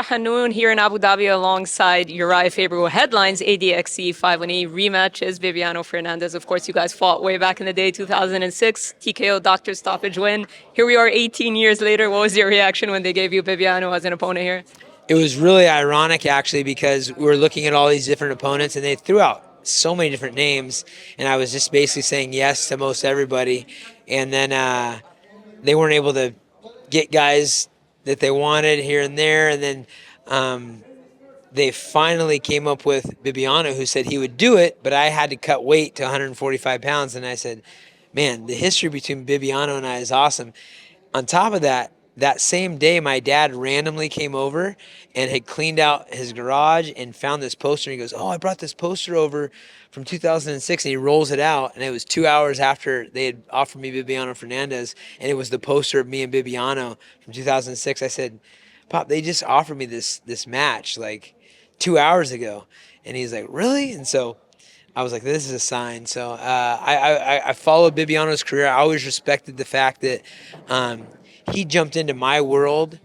Hannoun here in Abu Dhabi alongside Urijah Faber, who headlines ADXC 518 rematches. Bibiano Fernandes, of course, you guys fought way back in the day, 2006, TKO doctor stoppage win. Here we are 18 years later. What was your reaction when they gave you Bibiano as an opponent here? It was really ironic, actually, because we were looking at all these different opponents, and they threw out so many different names, and I was just basically saying yes to most everybody, and then they weren't able to get guys that they wanted here and there, and then they finally came up with Bibiano, who said he would do it, but I had to cut weight to 145 pounds, and I said, man, the history between Bibiano and I is awesome. On top of that, that same day, my dad randomly came over and had cleaned out his garage and found this poster. And he goes, "Oh, I brought this poster over from 2006." And he rolls it out, and it was 2 hours after they had offered me Bibiano Fernandes, and it was the poster of me and Bibiano from 2006. I said, "Pop, they just offered me this match like 2 hours ago." And he's like, "Really?" And so I was like, "This is a sign." So I followed Bibiano's career. I always respected the fact that he jumped into my world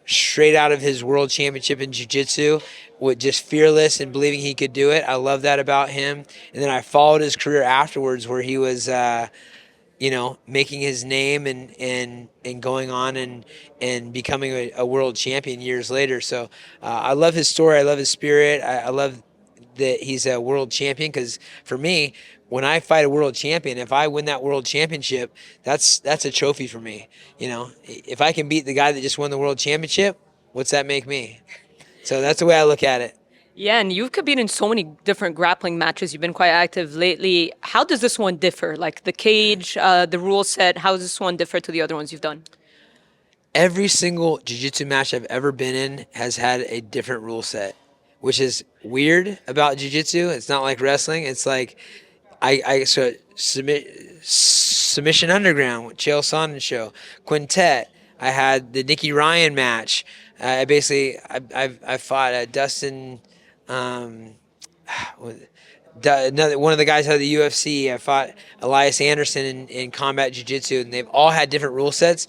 straight out of his world championship in jiu-jitsu with just fearless and believing he could do it. I love that about him. And then I followed his career afterwards, where he was making his name and going on and becoming a world champion years later. So I love his story. I love his spirit. I love that he's a world champion, because for me, when I fight a world champion, if I win that world championship, that's a trophy for me. If I can beat the guy that just won the world championship, what's that make me? So that's the way I look at it. Yeah, and you've competed in so many different grappling matches. You've been quite active lately. How does this one differ? Like the cage, the rule set, how does this one differ to the other ones you've done? Every single jiu-jitsu match I've ever been in has had a different rule set, which is weird about jiu-jitsu. It's not like wrestling. It's like so submission underground with Chael Sonnen show, quintet. I had the Nicky Ryan match. I fought Dustin, one of the guys out of the UFC. I fought Elias Anderson in combat jiu-jitsu, and they've all had different rule sets.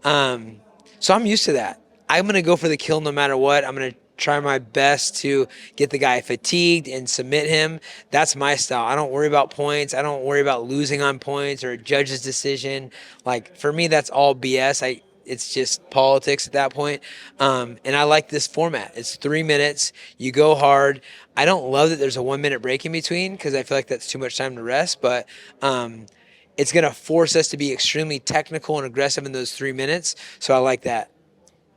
So I'm used to that. I'm gonna go for the kill no matter what. I'm gonna try my best to get the guy fatigued and submit him. That's my style. I don't worry about points. I don't worry about losing on points or a judge's decision. Like, for me, that's all BS. It's just politics at that point. And I like this format. It's 3 minutes. You go hard. I don't love that there's a 1 minute break in between, because I feel like that's too much time to rest. But it's going to force us to be extremely technical and aggressive in those 3 minutes. So I like that.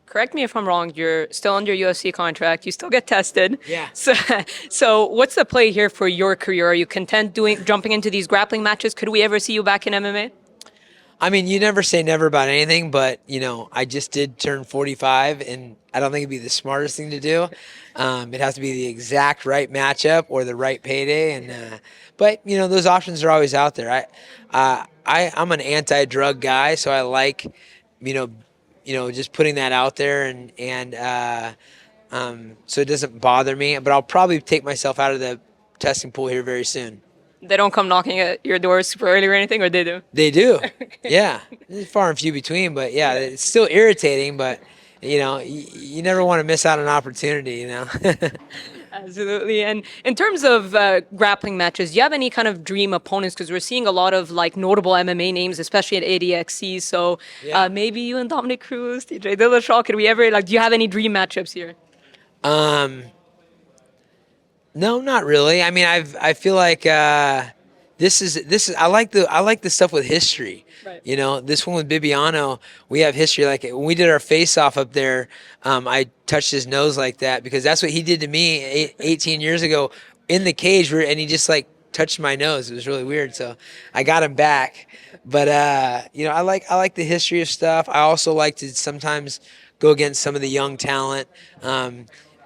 Correct me if I'm wrong, you're still under UFC contract. You still get tested. Yeah. So what's the play here for your career? Are you content jumping into these grappling matches? Could we ever see you back in MMA? I mean, you never say never about anything, but, I just did turn 45, and I don't think it'd be the smartest thing to do. It has to be the exact right matchup or the right payday. But those options are always out there. I'm an anti-drug guy, so I like, just putting that out there, and so it doesn't bother me. But I'll probably take myself out of the testing pool here very soon. They don't come knocking at your door super early or anything, or they do? They do. Yeah. It's far and few between, but yeah, it's still irritating, but you never want to miss out on an opportunity. Absolutely. And in terms of grappling matches, do you have any kind of dream opponents? Because we're seeing a lot of notable MMA names, especially at ADXC. So Yeah. maybe you and Dominic Cruz, TJ Dillashaw. Could we ever do you have any dream matchups here? No, not really. I mean, I feel like this is I like the stuff with history. Right. This one with Bibiano, we have history. Like when we did our face off up there, I touched his nose like that because that's what he did to me 18 years ago in the cage, and he just touched my nose. It was really weird. So I got him back. But I like the history of stuff. I also like to sometimes go against some of the young talent.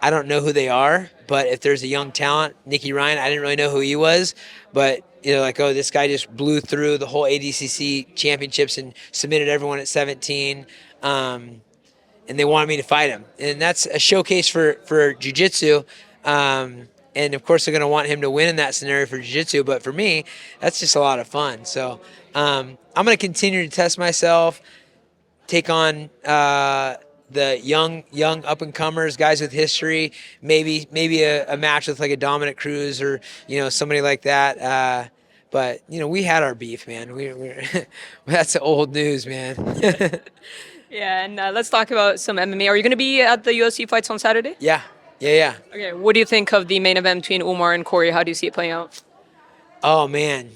I don't know who they are, but if there's a young talent, Nicky Ryan, I didn't really know who he was, but this guy just blew through the whole ADCC championships and submitted everyone at 17, and they wanted me to fight him, and that's a showcase for jiu-jitsu. And of course, they're going to want him to win in that scenario for jiu-jitsu, but for me, that's just a lot of fun. So I'm going to continue to test myself, take on the young up and comers, guys with history, maybe a match with like a Dominic Cruz or somebody like that. But we had our beef, man. We that's old news, man. Yeah, and let's talk about some MMA. Are you going to be at the UFC fights on Saturday? Yeah, yeah. Okay, what do you think of the main event between Umar and Corey? How do you see it playing out? Oh man,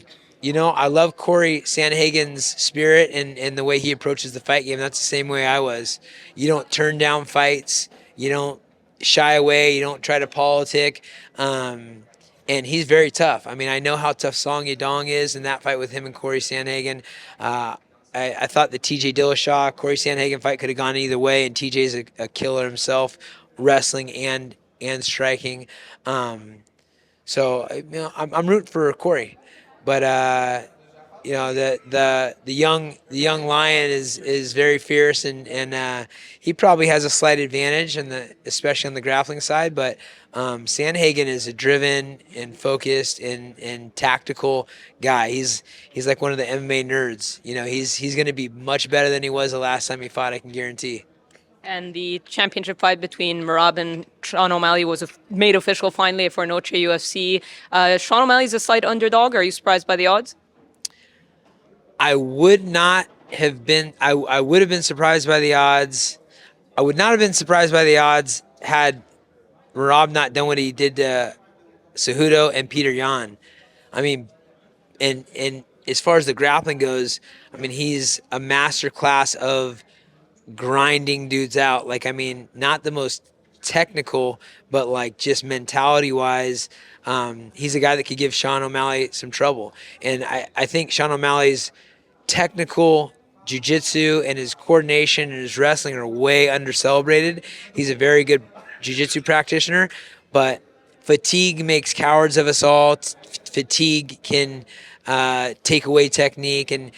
I love Corey Sandhagen's spirit and the way he approaches the fight game. That's the same way I was. You don't turn down fights. You don't shy away. You don't try to politic. And he's very tough. I mean, I know how tough Song Yadong is in that fight with him and Corey Sandhagen. I thought the TJ Dillashaw, Corey Sandhagen fight could have gone either way, and TJ's a killer himself, wrestling and striking. So I'm rooting for Corey, but the young lion is very fierce, and he probably has a slight advantage especially on the grappling side. But Sandhagen is a driven and focused and tactical guy. He's like one of the MMA nerds. He's going to be much better than he was the last time he fought. I can guarantee. And the championship fight between Merab and Sean O'Malley was made official finally for Noche UFC. Sean O'Malley's a slight underdog. Are you surprised by the odds? I would not have been. I would have been surprised by the odds. I would not have been surprised by the odds had Merab not done what he did to Cejudo and Peter Yan. I mean, and as far as the grappling goes, I mean, he's a master class of grinding dudes out. Like, I mean, not the most technical, but like just mentality wise, he's a guy that could give Sean O'Malley some trouble. And I think Sean O'Malley's technical jiu-jitsu and his coordination and his wrestling are way under-celebrated. He's a very good jiu-jitsu practitioner, but fatigue makes cowards of us all. Fatigue can take away technique. And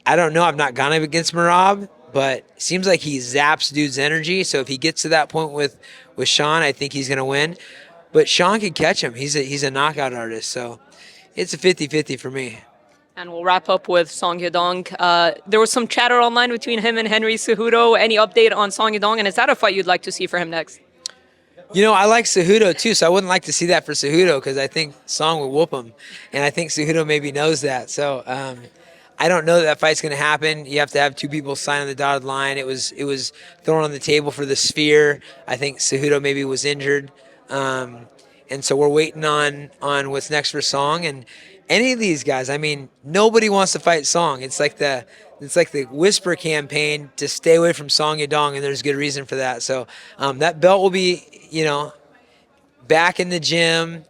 I don't know, I've not gone up against Merab, but it seems like he zaps dude's energy. So if he gets to that point with Sean, I think he's going to win. But Sean can catch him. He's a knockout artist. So it's a 50-50 for me. And we'll wrap up with Song Yadong. There was some chatter online between him and Henry Cejudo. Any update on Song Yadong? And is that a fight you'd like to see for him next? I like Cejudo too, so I wouldn't like to see that for Cejudo because I think Song would whoop him. And I think Cejudo maybe knows that. So I don't know that fight's going to happen. You have to have two people sign on the dotted line. It was thrown on the table for the Sphere. I think Cejudo maybe was injured. And so we're waiting on what's next for Song. And any of these guys, I mean, nobody wants to fight Song. It's like the whisper campaign to stay away from Song Yadong, and there's good reason for that. So that belt will be, back in the gym,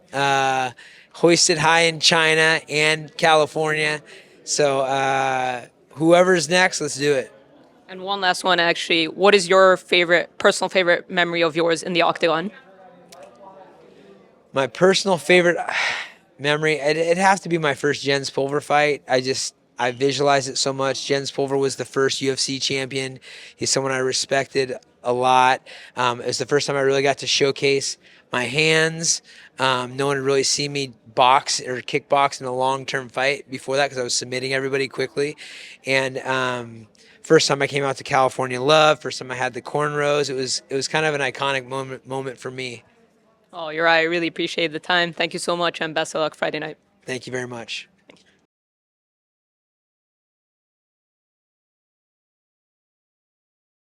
hoisted high in China and California. So whoever's next, let's do it. And one last one, actually. What is your personal favorite memory of yours in the octagon? My personal favorite memory, it'd have to be my first Jens Pulver fight. I visualized it so much. Jens Pulver was the first UFC champion. He's someone I respected a lot. It was the first time I really got to showcase my hands. No one had really seen me box or kickbox in a long-term fight before that because I was submitting everybody quickly. And first time I came out to California Love, first time I had the cornrows. It was kind of an iconic moment for me. Oh, you're right. I really appreciate the time. Thank you so much, and best of luck Friday night. Thank you very much.